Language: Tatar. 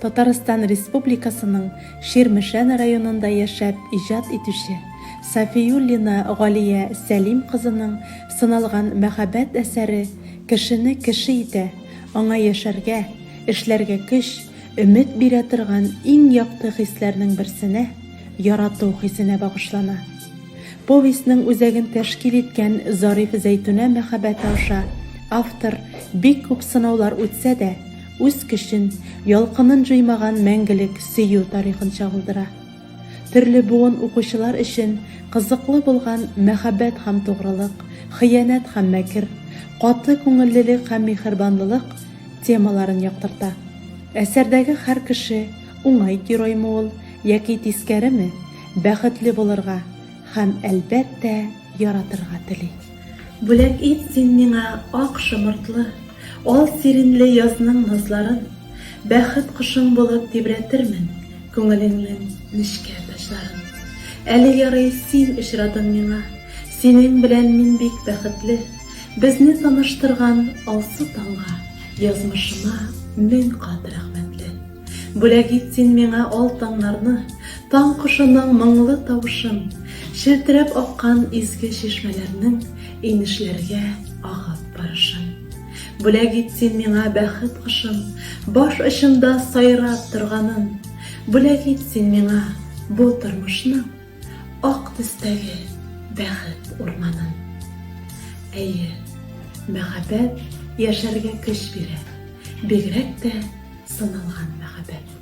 Татарстан Республикасының Ширмешән районында яшәп иҗат итүче Сафиуллина Галия Сәлим кызының сыналган мәхәббәт әсәре кешене кеше итә, аңа яшәргә, эшләргә көч, өмет бирә торган иң якты хисләрнең берсенә, ярату хисенә багышлана. Повестьның үзәген тәшкил иткән Зариф Зәйтүнә мәхәббәте аша автор бик күп сынаулар үтсә дә, үз көчен, ялкынын җыймаган мәңгелек сөю тарихын чагылдыра. Төрле буын укучылар өчен кызыклы булган мәхәббәт һәм тугрылык, хыянәт һәм мәкер, каты күңеллелек һәм миһербанлылык темаларын яктырта. Әсәрдәге һәр кеше уңай героймы ул, яки тискәреме, бәхетле булырга һәм әлбәттә яратырга тели. Бүләк ит син миңа ак шымыртлы, ал сиренле язның назларын, бәхет кошың булып тибрәтермен күңелеңнең нечкә ташларын. Әле ярый син очрадың миңа, синең белән мин бик бәхетле, безне таныштырган алсы таңга, язмышыма мең кат рәхмәтле. Бүләк ит син миңа ал таңнарны, таң кошының моңлы тавышын, шелтерәп аккан изге чишмәләрнең инешләргә агып барышын. Бүләк ит син миңа бәхет кошым, баш очында сайрап торганын. Бүләк ит син миңа бу тормышның ак төстәге бәхет урманын. Әйе, мәхәббәт яшәргә көч бирә, бигрәк тә сыналган мәхәббәт.